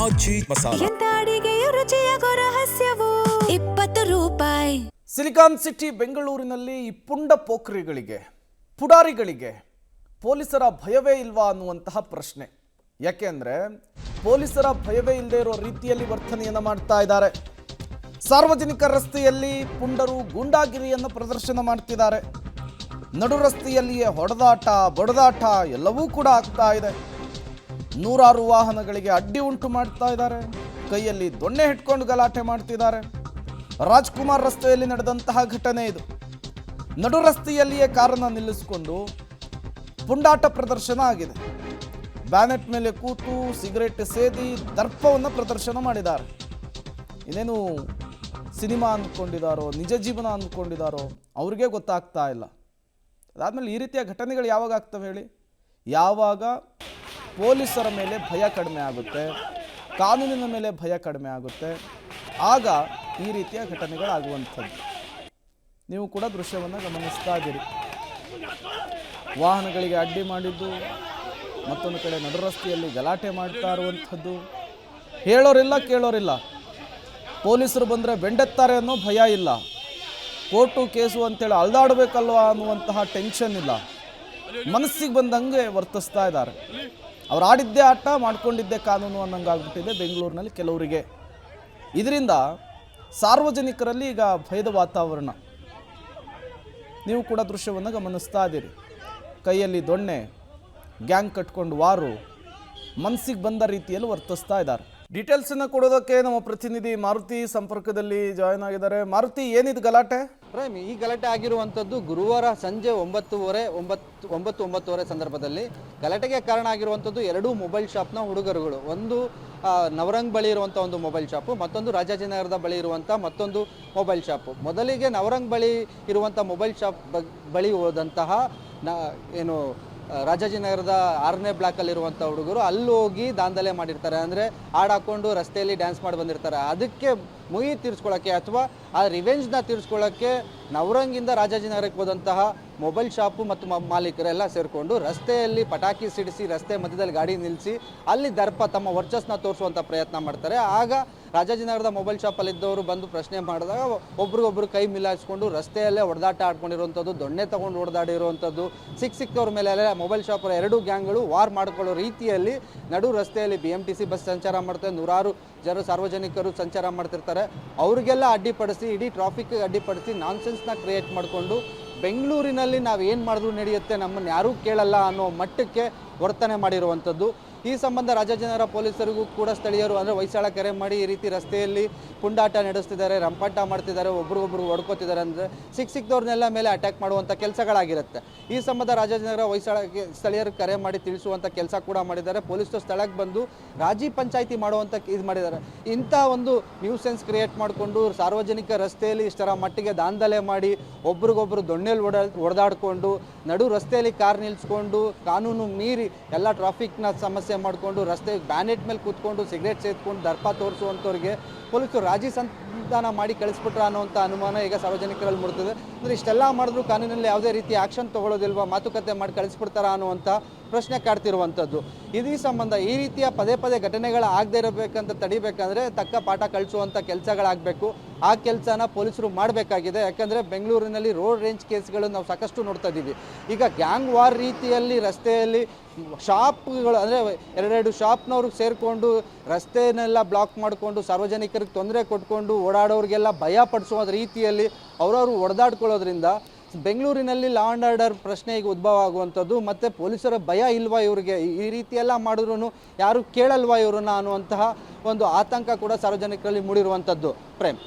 ಅಜ್ಜಿ ಮಸಾಲ. ಎಂತ ಅಡಿಗೆಯ ರುಚಿಯಾಗೋ ರಹಸ್ಯವು 20 ರೂಪಾಯಿ. ಸಿಲಿಕಾನ್ ಸಿಟಿ ಬೆಂಗಳೂರಿನಲ್ಲಿ ಈ ಪುಂಡ ಪೋಖ್ರಿಗಳಿಗೆ ಪುಡಾರಿಗಳಿಗೆ ಪೊಲೀಸರ ಭಯವೇ ಇಲ್ವಾ ಅನ್ನುವಂತಹ ಪ್ರಶ್ನೆ. ಯಾಕೆ ಅಂದರೆ ಪೊಲೀಸರ ಭಯವೇ ಇಲ್ಲದೆ ಇರೋ ರೀತಿಯಲ್ಲಿ ವರ್ತನೆಯನ್ನು ಮಾಡ್ತಾ ಇದ್ದಾರೆ. ಸಾರ್ವಜನಿಕ ರಸ್ತೆಯಲ್ಲಿ ಪುಂಡರು ಗೂಂಡಾಗಿರಿಯನ್ನು ಪ್ರದರ್ಶನ ಮಾಡ್ತಿದ್ದಾರೆ. ನಡು ರಸ್ತೆಯಲ್ಲಿಯೇ ಹೊಡೆದಾಟ ಬಡದಾಟ ಎಲ್ಲವೂ ಕೂಡ ಆಗ್ತಾ ಇದೆ. ನೂರಾರು ವಾಹನಗಳಿಗೆ ಅಡ್ಡಿ ಉಂಟು ಮಾಡ್ತಾ ಇದ್ದಾರೆ. ಕೈಯಲ್ಲಿ ದೊಣ್ಣೆ ಹಿಡ್ಕೊಂಡು ಗಲಾಟೆ ಮಾಡ್ತಿದ್ದಾರೆ. ರಾಜ್ಕುಮಾರ್ ರಸ್ತೆಯಲ್ಲಿ ನಡೆದಂತಹ ಘಟನೆ ಇದು. ನಡು ರಸ್ತೆಯಲ್ಲಿಯೇ ಕಾರನ್ನು ನಿಲ್ಲಿಸಿಕೊಂಡು ಪುಂಡಾಟ ಪ್ರದರ್ಶನ ಆಗಿದೆ. ಬ್ಯಾನೆಟ್ ಮೇಲೆ ಕೂತು ಸಿಗರೇಟ್ ಸೇದಿ ದರ್ಪವನ್ನು ಪ್ರದರ್ಶನ ಮಾಡಿದ್ದಾರೆ. ಇನ್ನೇನು ಸಿನಿಮಾ ಅಂದ್ಕೊಂಡಿದ್ದಾರೋ ನಿಜ ಜೀವನ ಅಂದ್ಕೊಂಡಿದ್ದಾರೋ ಅವ್ರಿಗೆ ಗೊತ್ತಾಗ್ತಾ ಇಲ್ಲ. ಅದಾದಮೇಲೆ ಈ ರೀತಿಯ ಘಟನೆಗಳು ಯಾವಾಗ ಆಗ್ತವೆ ಹೇಳಿ? ಯಾವಾಗ ಪೊಲೀಸರ ಮೇಲೆ ಭಯ ಕಡಿಮೆ ಆಗುತ್ತೆ, ಕಾನೂನಿನ ಮೇಲೆ ಭಯ ಕಡಿಮೆ ಆಗುತ್ತೆ, ಆಗ ಈ ರೀತಿಯ ಘಟನೆಗಳಾಗುವಂಥದ್ದು. ನೀವು ಕೂಡ ದೃಶ್ಯವನ್ನು ಗಮನಿಸ್ತಾ ಇದ್ದೀರಿ. ವಾಹನಗಳಿಗೆ ಅಡ್ಡಿ ಮಾಡಿದ್ದು, ಮತ್ತೊಂದು ಕಡೆ ನಡು ರಸ್ತೆಯಲ್ಲಿ ಗಲಾಟೆ ಮಾಡ್ತಾ ಇರುವಂಥದ್ದು. ಹೇಳೋರಿಲ್ಲ ಕೇಳೋರಿಲ್ಲ. ಪೊಲೀಸರು ಬಂದರೆ ಬೆಂಡೆತ್ತಾರೆ ಅನ್ನೋ ಭಯ ಇಲ್ಲ. ಕೋರ್ಟು ಕೇಸು ಅಂತೇಳಿ ಅಲ್ದಾಡಬೇಕಲ್ವಾ ಅನ್ನುವಂತಹ ಟೆನ್ಷನ್ ಇಲ್ಲ. ಮನಸ್ಸಿಗೆ ಬಂದಂಗೆ ವರ್ತಿಸ್ತಾ ಇದ್ದಾರೆ. ಅವ್ರು ಆಡಿದ್ದೇ ಆಟ, ಮಾಡ್ಕೊಂಡಿದ್ದೇ ಕಾನೂನು ಅನ್ನಂಗಾಗ್ಬಿಟ್ಟಿದೆ ಬೆಂಗಳೂರಿನಲ್ಲಿ ಕೆಲವರಿಗೆ. ಇದರಿಂದ ಸಾರ್ವಜನಿಕರಲ್ಲಿ ಈಗ ಭಯದ ವಾತಾವರಣ. ನೀವು ಕೂಡ ದೃಶ್ಯವನ್ನು ಗಮನಿಸ್ತಾ ಇದ್ದೀರಿ. ಕೈಯಲ್ಲಿ ದೊಣ್ಣೆ, ಗ್ಯಾಂಗ್ ಕಟ್ಕೊಂಡು ವಾರು, ಮನಸ್ಸಿಗೆ ಬಂದ ರೀತಿಯಲ್ಲಿ ವರ್ತಿಸ್ತಾ ಇದ್ದಾರೆ. ಡೀಟೇಲ್ಸನ್ನು ಕೊಡೋದಕ್ಕೆ ನಮ್ಮ ಪ್ರತಿನಿಧಿ ಮಾರುತಿ ಸಂಪರ್ಕದಲ್ಲಿ ಜಾಯ್ನ್ ಆಗಿದ್ದಾರೆ. ಮಾರುತಿ, ಏನಿದು ಗಲಾಟೆ? ಪ್ರೇಮ್, ಈ ಗಲಾಟೆ ಆಗಿರುವಂಥದ್ದು ಗುರುವಾರ ಸಂಜೆ 9:30 ಸಂದರ್ಭದಲ್ಲಿ. ಗಲಾಟೆಗೆ ಕಾರಣ ಆಗಿರುವಂಥದ್ದು ಎರಡೂ ಮೊಬೈಲ್ ಶಾಪ್ನ ಹುಡುಗರುಗಳು. ಒಂದು ನವರಂಗ್ ಬಳಿ ಇರುವಂಥ ಒಂದು ಮೊಬೈಲ್ ಶಾಪು, ಮತ್ತೊಂದು ರಾಜಾಜಿನಗರದ ಬಳಿ ಇರುವಂಥ ಮತ್ತೊಂದು ಮೊಬೈಲ್ ಶಾಪು. ಮೊದಲಿಗೆ ನವರಂಗ್ ಬಳಿ ಇರುವಂಥ ಮೊಬೈಲ್ ಶಾಪ್ ಬಳಿ ಹೋದಂತಹ ರಾಜಾಜಿನಗರದ 6ನೇ ಬ್ಲಾಕಲ್ಲಿರುವಂಥ ಹುಡುಗರು ಅಲ್ಲಿ ಹೋಗಿ ದಾಂಧಲೆ ಮಾಡಿರ್ತಾರೆ. ಅಂದರೆ ಹಾಡು ಹಾಕ್ಕೊಂಡು ರಸ್ತೆಯಲ್ಲಿ ಡ್ಯಾನ್ಸ್ ಮಾಡಿ ಬಂದಿರ್ತಾರೆ. ಅದಕ್ಕೆ ಮುಯಿ ತೀರಿಸ್ಕೊಳ್ಳೋಕ್ಕೆ ಅಥವಾ ಆ ರಿವೆಂಜ್ನ ತೀರಿಸ್ಕೊಳ್ಳೋಕ್ಕೆ ನವರಂಗಿಂದ ರಾಜಾಜಿನಗರಕ್ಕೆ ಹೋದಂತಹ ಮೊಬೈಲ್ ಶಾಪು ಮತ್ತು ಮಾಲೀಕರೆಲ್ಲ ಸೇರಿಕೊಂಡು ರಸ್ತೆಯಲ್ಲಿ ಪಟಾಕಿ ಸಿಡಿಸಿ ರಸ್ತೆ ಮಧ್ಯದಲ್ಲಿ ಗಾಡಿ ನಿಲ್ಲಿಸಿ ಅಲ್ಲಿ ದರ್ಪ ತಮ್ಮ ವರ್ಚಸ್ನ ತೋರಿಸುವಂಥ ಪ್ರಯತ್ನ ಮಾಡ್ತಾರೆ. ಆಗ ರಾಜಾಜಿನಗರದ ಮೊಬೈಲ್ ಶಾಪಲ್ಲಿದ್ದವರು ಬಂದು ಪ್ರಶ್ನೆ ಮಾಡಿದಾಗ ಒಬ್ರಿಗೊಬ್ರು ಕೈ ಮಿಲಾಯಿಸ್ಕೊಂಡು ರಸ್ತೆಯಲ್ಲೇ ಹೊಡೆದಾಟ ಆಡ್ಕೊಂಡಿರುವಂಥದ್ದು, ದೊಣ್ಣೆ ತೊಗೊಂಡು ಹೊಡೆದಾಡಿರುವಂಥದ್ದು, ಸಿಕ್ಕವ್ರ ಮೇಲೆ ಮೊಬೈಲ್ ಶಾಪರ ಎರಡೂ ಗ್ಯಾಂಗ್ಗಳು ವಾರ್ ಮಾಡಿಕೊಳ್ಳೋ ರೀತಿಯಲ್ಲಿ ನಡು ರಸ್ತೆಯಲ್ಲಿ BMTC ಬಸ್ ಸಂಚಾರ ಮಾಡ್ತಾರೆ. ನೂರಾರು ಸಾರ್ವಜನಿಕರು ಸಂಚಾರ ಮಾಡ್ತಿರ್ತಾರೆ. ಅವ್ರಿಗೆಲ್ಲ ಅಡ್ಡಿಪಡಿಸಿ, ಇಡೀ ಟ್ರಾಫಿಕ್ಗೆ ಅಡ್ಡಿಪಡಿಸಿ ನಾನ್ಸೆನ್ಸ್ನ ಕ್ರಿಯೇಟ್ ಮಾಡಿಕೊಂಡು ಬೆಂಗಳೂರಿನಲ್ಲಿ ನಾವು ಏನು ಮಾಡಿದ್ರು ನಡೆಯುತ್ತೆ, ನಮ್ಮನ್ನು ಯಾರೂ ಕೇಳಲ್ಲ ಅನ್ನೋ ಮಟ್ಟಕ್ಕೆ ವರ್ತನೆ ಮಾಡಿರುವಂಥದ್ದು. ಈ ಸಂಬಂಧ ರಾಜಾಜಿನಗರ ಪೊಲೀಸರಿಗೂ ಕೂಡ ಸ್ಥಳೀಯರು ಅಂದರೆ ಹೊಯ್ಸಳ ಕರೆ ಮಾಡಿ ಈ ರೀತಿ ರಸ್ತೆಯಲ್ಲಿ ಪುಂಡಾಟ ನಡೆಸ್ತಿದ್ದಾರೆ, ರಂಪಾಟ ಮಾಡ್ತಿದ್ದಾರೆ, ಒಬ್ರಿಗೊಬ್ರು ಹೊಡ್ಕೋತಿದ್ದಾರೆ, ಅಂದರೆ ಸಿಕ್ಕವ್ರನ್ನೆಲ್ಲ ಮೇಲೆ ಅಟ್ಯಾಕ್ ಮಾಡುವಂಥ ಕೆಲಸಗಳಾಗಿರುತ್ತೆ. ಈ ಸಂಬಂಧ ರಾಜಾಜಿನಗರ ಹೊಯ್ಸಳಕ್ಕೆ ಸ್ಥಳೀಯರು ಕರೆ ಮಾಡಿ ತಿಳಿಸುವಂಥ ಕೆಲಸ ಕೂಡ ಮಾಡಿದ್ದಾರೆ. ಪೊಲೀಸರು ಸ್ಥಳಕ್ಕೆ ಬಂದು ರಾಜಿ ಪಂಚಾಯಿತಿ ಮಾಡುವಂಥ ಇದು ಮಾಡಿದ್ದಾರೆ. ಇಂಥ ಒಂದು ನ್ಯೂಸೆನ್ಸ್ ಕ್ರಿಯೇಟ್ ಮಾಡಿಕೊಂಡು ಸಾರ್ವಜನಿಕ ರಸ್ತೆಯಲ್ಲಿ ಇಷ್ಟರ ಮಟ್ಟಿಗೆ ದಾಂಧಲೆ ಮಾಡಿ ಒಬ್ರಿಗೊಬ್ರು ದೊಣ್ಣೆಯಲ್ಲಿ ಹೊಡೆದಾಡಿಕೊಂಡು ನಡು ರಸ್ತೆಯಲ್ಲಿ ಕಾರ್ ನಿಲ್ಲಿಸ್ಕೊಂಡು ಕಾನೂನು ಮೀರಿ ಎಲ್ಲ ಟ್ರಾಫಿಕ್ನ ಸಮಸ್ಯೆ ಮಾಡಿಕೊಂಡು ರಸ್ತೆ ಬ್ಯಾನೆಟ್ ಮೇಲೆ ಕೂತ್ಕೊಂಡು ಸಿಗರೇಟ್ ಸೇದ್ಕೊಂಡು ದರ್ಪ ತೋರಿಸುವಂಥವ್ರಿಗೆ ಪೊಲೀಸರು ರಾಜಿ ಸಂಧಾನ ಮಾಡಿ ಕಳಿಸ್ಬಿಟ್ರ ಅನ್ನೋಂಥ ಅನುಮಾನ ಈಗ ಸಾರ್ವಜನಿಕರಲ್ಲಿ ಮೂಡ್ತದೆ. ಅಂದರೆ ಇಷ್ಟೆಲ್ಲ ಮಾಡಿದ್ರು ಕಾನೂನಲ್ಲಿ ಯಾವುದೇ ರೀತಿ ಆ್ಯಕ್ಷನ್ ತೊಗೊಳ್ಳೋದಿಲ್ವಾ, ಮಾತುಕತೆ ಮಾಡಿ ಕಳಿಸ್ಬಿಡ್ತಾರ ಅನ್ನುವಂಥ ಪ್ರಶ್ನೆ ಕಾಡ್ತಿರುವಂಥದ್ದು. ಇದೀ ಸಂಬಂಧ ಈ ರೀತಿಯ ಪದೇ ಪದೇ ಘಟನೆಗಳು ಆಗದೇ ಇರಬೇಕಂತ ತಡಿಬೇಕಂದ್ರೆ ತಕ್ಕ ಪಾಠ ಕಳಿಸುವಂಥ ಕೆಲಸಗಳಾಗಬೇಕು. ಆ ಕೆಲಸನ ಪೊಲೀಸರು ಮಾಡಬೇಕಾಗಿದೆ. ಯಾಕಂದರೆ ಬೆಂಗಳೂರಿನಲ್ಲಿ ರೋಡ್ ರೇಂಜ್ ಕೇಸ್ಗಳು ನಾವು ಸಾಕಷ್ಟು ನೋಡ್ತಾ ಇದ್ದೀವಿ. ಈಗ ಗ್ಯಾಂಗ್ ವಾರ್ ರೀತಿಯಲ್ಲಿ ರಸ್ತೆಯಲ್ಲಿ ಶಾಪ್ಗಳು ಅಂದರೆ ಎರಡೆರಡು ಶಾಪ್ನವ್ರಿಗೆ ಸೇರಿಕೊಂಡು ರಸ್ತೆನೆಲ್ಲ ಬ್ಲಾಕ್ ಮಾಡಿಕೊಂಡು ಸಾರ್ವಜನಿಕರಿಗೆ ತೊಂದರೆ ಕೊಟ್ಕೊಂಡು ಓಡಾಡೋರಿಗೆಲ್ಲ ಭಯ ಪಡಿಸುವ ರೀತಿಯಲ್ಲಿ ಅವರವರು ಹೊಡೆದಾಡ್ಕೊಳ್ಳೋದ್ರಿಂದ ಬೆಂಗಳೂರಿನಲ್ಲಿ ಲಾ ಆ್ಯಂಡ್ ಆರ್ಡರ್ ಪ್ರಶ್ನೆ ಈಗ ಉದ್ಭವ ಆಗುವಂಥದ್ದು. ಮತ್ತು ಪೊಲೀಸರ ಭಯ ಇಲ್ವಾ ಇವರಿಗೆ, ಈ ರೀತಿಯೆಲ್ಲ ಮಾಡಿದ್ರು ಯಾರು ಕೇಳಲ್ವಾ ಇವ್ರನ್ನ ಅನ್ನುವಂತಹ ಒಂದು ಆತಂಕ ಕೂಡ ಸಾರ್ವಜನಿಕರಲ್ಲಿ ಮೂಡಿರುವಂಥದ್ದು. ಪ್ರೇಮ್.